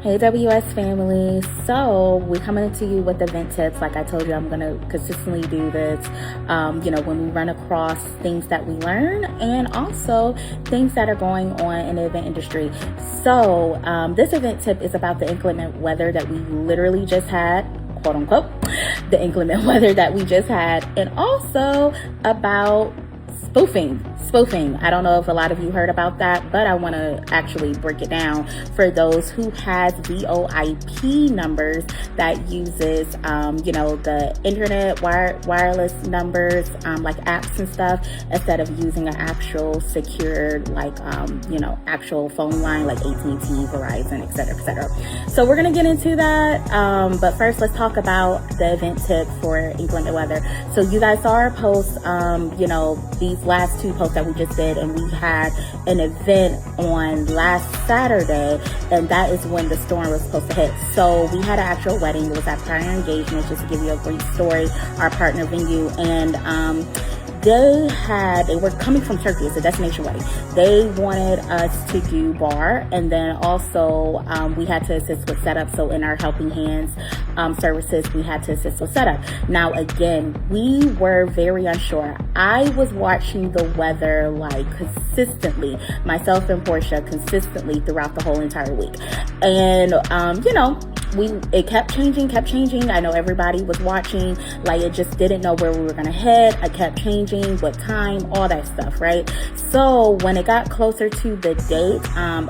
Hey WS family, so we're coming to you with event tips. Like I told you, I'm going to consistently do this, when we run across things that we learn and also things that are going on in the event industry. So this event tip is about the inclement weather that we literally just had, quote unquote, the inclement weather that we just had, and also about spoofing. I don't know if a lot of you heard about that, but I want to actually break it down for those who has VoIP numbers that uses, the internet wireless numbers, like apps and stuff, instead of using an actual secured, actual phone line like AT&T, Verizon, etc. So we're going to get into that. But first, let's talk about the event tip for inclement weather. So you guys saw our posts, these last two posts that we just did, and we had an event on last Saturday, and that is when the storm was supposed to hit. So we had an actual wedding. It was at Prior Engagement, just to give you a brief story, our partner venue, and they were coming from Turkey. It's a destination wedding. They wanted us to do bar, and then also we had to assist with setup. So in our helping hands services, we had to assist with setup. Now again, we were very unsure. I was watching the weather consistently, myself and Portia, consistently throughout the whole entire week, and it kept changing. I know everybody was watching, it just didn't know where we were gonna head. I kept changing, what time, all that stuff, right? So when it got closer to the date,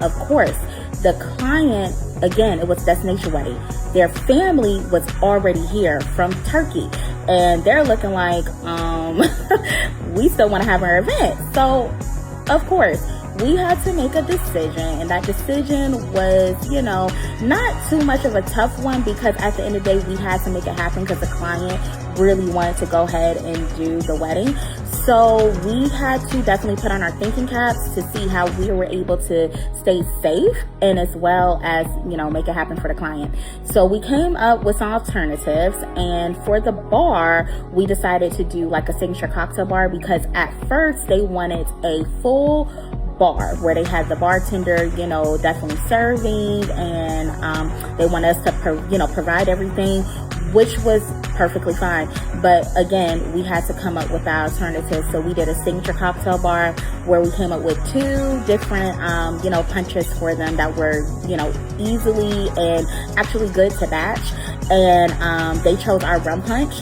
of course, the client, again, it was destination wedding. Their family was already here from Turkey, and they're looking like, we still want to have our event. So, of course, we had to make a decision, and that decision was, not too much of a tough one, because at the end of the day, we had to make it happen because the client really wanted to go ahead and do the wedding. So we had to definitely put on our thinking caps to see how we were able to stay safe, and as well as, make it happen for the client. So we came up with some alternatives, and for the bar, we decided to do a signature cocktail bar, because at first they wanted a full bar where they had the bartender, definitely serving, and they want us to provide everything, which was perfectly fine. But again, we had to come up with our alternatives. So we did a signature cocktail bar where we came up with two different punches for them that were easily and actually good to batch, and they chose our rum punch,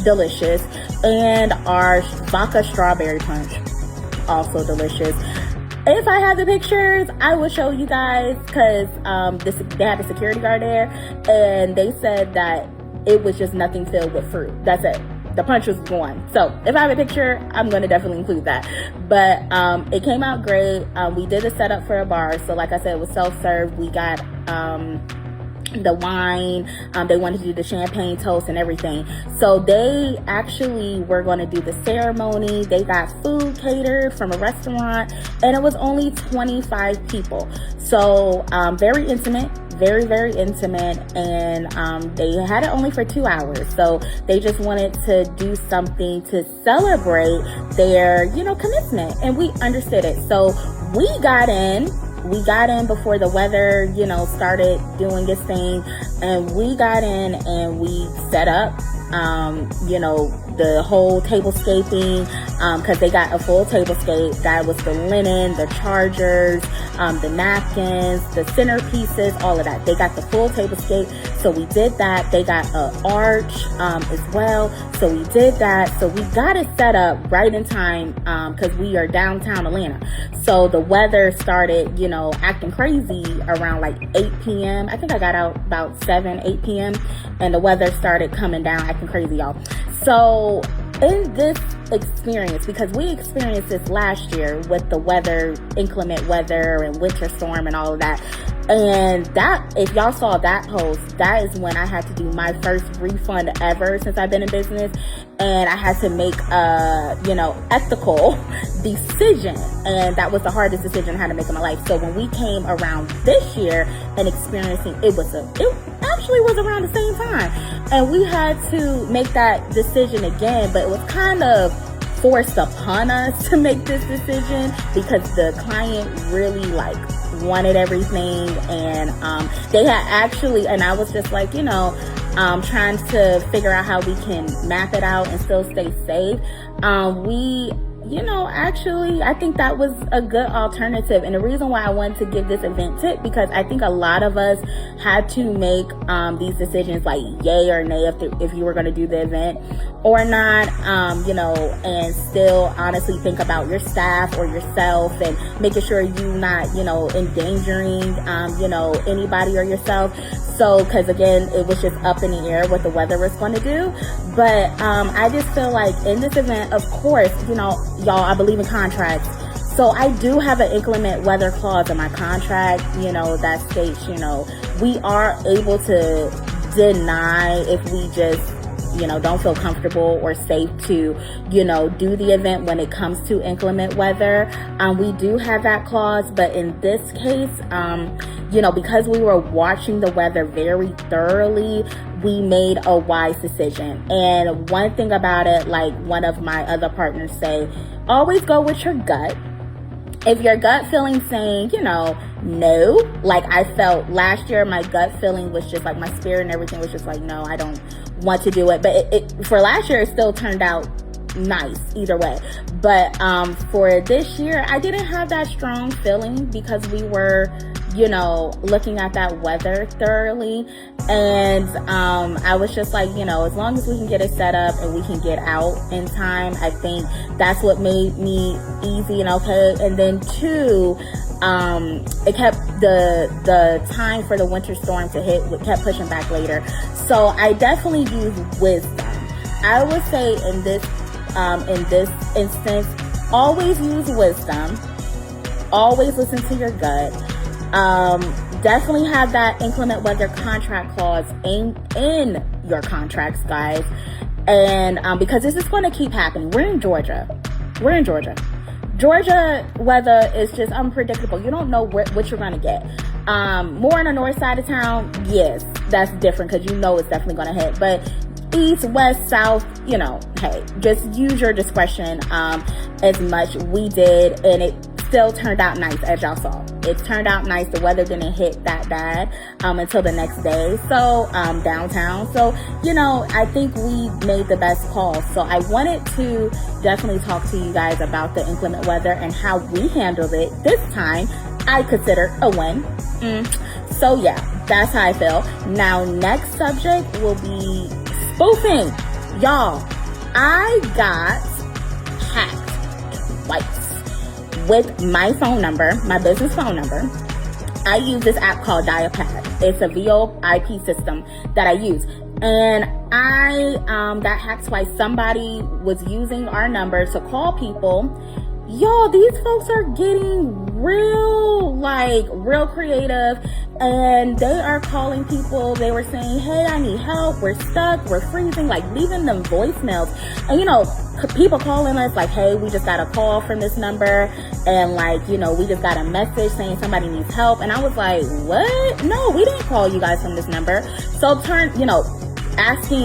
delicious, and our vodka strawberry punch, also delicious. If I had the pictures, I would show you guys, because they had a security guard there, and they said that it was just nothing filled with fruit. That's it. The punch was gone. So if I have a picture, I'm going to definitely include that. But it came out great. We did a setup for a bar. So like I said, it was self-serve. We got the wine, they wanted to do the champagne toast and everything. So they actually were going to do the ceremony. They got food catered from a restaurant, and it was only 25 people. So very intimate, very, very intimate, and they had it only for 2 hours. So they just wanted to do something to celebrate their, commencement, and we understood it. So we got in before the weather, started doing its thing, and we got in and we set up, the whole tablescaping, because they got a full tablescape. That was the linen, the chargers, the napkins, the centerpieces, all of that. They got the full tablescape. So we did that. They got an arch as well. So we did that. So we got it set up right in time, because we are downtown Atlanta. So the weather started, acting crazy around 8 p.m. I think I got out about 8 p.m. and the weather started coming down, acting crazy, y'all. So in this experience, because we experienced this last year with the weather, inclement weather and winter storm and all of that, and that, if y'all saw that post, that is when I had to do my first refund ever since I've been in business, and I had to make a ethical decision, and that was the hardest decision I had to make in my life. So when we came around this year and experiencing, it actually was around the same time, and we had to make that decision again, but it was kind of forced upon us to make this decision, because the client really wanted everything. And they had actually, and I was just like, trying to figure out how we can map it out and still stay safe. Actually, I think that was a good alternative. And the reason why I wanted to give this event tip, because I think a lot of us had to make these decisions like yay or nay if you were going to do the event or not, and still honestly think about your staff or yourself and making sure you're not, endangering, anybody or yourself. So, because again, it was just up in the air what the weather was going to do. But I just feel like in this event, of course, y'all, I believe in contracts. So I do have an inclement weather clause in my contract, that states, we are able to deny if we just, don't feel comfortable or safe to, do the event when it comes to inclement weather. We do have that clause, but in this case, because we were watching the weather very thoroughly, we made a wise decision. And one thing about it, like one of my other partners say, always go with your gut. If your gut feeling saying, no, like I felt last year, my gut feeling was just like my spirit and everything was just like, no, I don't want to do it. But it for last year, it still turned out nice either way. But for this year, I didn't have that strong feeling because we were, looking at that weather thoroughly. And I was just like, as long as we can get it set up and we can get out in time, I think that's what made me easy and okay. And then two, it kept the time for the winter storm to hit, it kept pushing back later. So I definitely use wisdom. I would say in this instance, always use wisdom. Always listen to your gut. Definitely have that inclement weather contract clause in your contracts, guys. And because this is going to keep happening. We're in Georgia. Georgia weather is just unpredictable. You don't know what you're going to get. More on the north side of town, yes, that's different because it's definitely going to hit. But east, west, south, hey, just use your discretion as much. We did, and it still turned out nice, as y'all saw. It turned out nice. The weather didn't hit that bad until the next day. So downtown. So, I think we made the best call. So I wanted to definitely talk to you guys about the inclement weather and how we handled it this time. I consider a win. So yeah, that's how I feel. Now, next subject will be spoofing. Y'all, I got hacked twice with my phone number, my business phone number. I use this app called Dialpad. It's a VoIP system that I use. And I got hacked twice. Somebody was using our number to call people. Y'all, these folks are getting real creative, and they are calling people. They were saying, hey, I need help, we're stuck, we're freezing, like leaving them voicemails. And people calling us like, hey, we just got a call from this number, and like, we just got a message saying somebody needs help. And I was like, what? No, we didn't call you guys from this number. So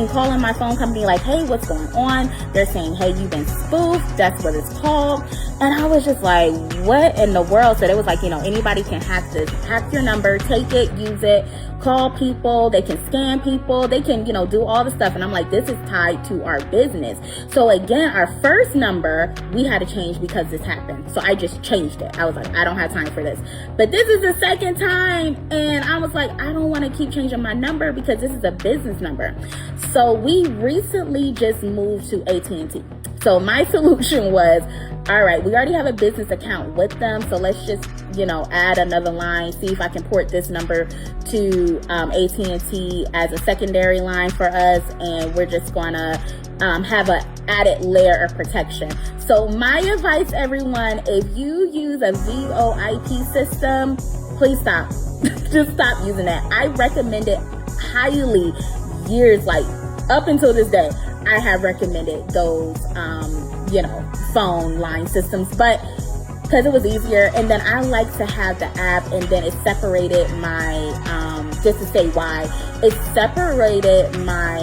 calling my phone company like, hey, what's going on? They're saying, hey, you've been spoofed. That's what it's called. And I was just like, what in the world? So it was like, anybody can hack this. Hack your number, take it, use it, call people. They can scam people. They can, do all the stuff. And I'm like, this is tied to our business. So again, our first number, we had to change because this happened. So I just changed it. I was like, I don't have time for this. But this is the second time. And I was like, I don't want to keep changing my number because this is a business number. So we recently just moved to AT&T. So my solution was, all right, we already have a business account with them. So let's just, add another line, see if I can port this number to AT&T as a secondary line for us. And we're just going to have an added layer of protection. So my advice, everyone, if you use a VoIP system, please stop. Just stop using that. I recommend it highly. Years, like up until this day, I have recommended those, phone line systems, but because it was easier. And then I like to have the app, and then it separated my, just to say why, it separated my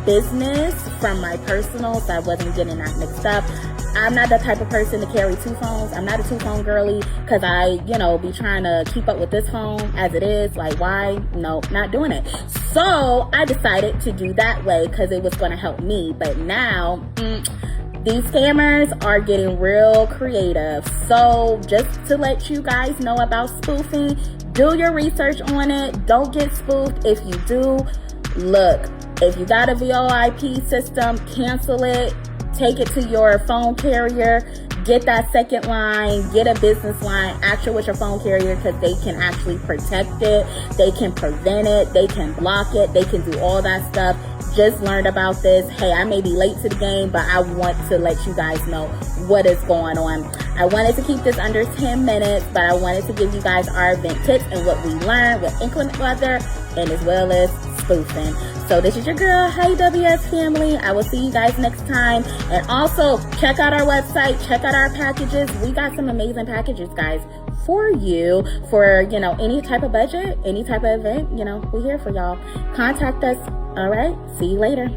business from my personal, so I wasn't getting that mixed up. I'm not the type of person to carry two phones. I'm not a two phone girly because I, be trying to keep up with this phone as it is. Like, why? No, not doing it. So I decided to do that way because it was going to help me. But now, these scammers are getting real creative. So just to let you guys know about spoofing, do your research on it. Don't get spoofed. If you do, look, if you got a VoIP system, cancel it. Take it to your phone carrier. Get that second line. Get a business line. Actually with your phone carrier because they can actually protect it. They can prevent it. They can block it. They can do all that stuff. Just learned about this. Hey, I may be late to the game, but I want to let you guys know what is going on. I wanted to keep this under 10 minutes, but I wanted to give you guys our event tips and what we learned with inclement weather and as well as spoofing. So this is your girl. Hey, WS family. I will see you guys next time. And also check out our website. Check out our packages. We got some amazing packages, guys, for you for, any type of budget, any type of event. We're here for y'all. Contact us. All right. See you later.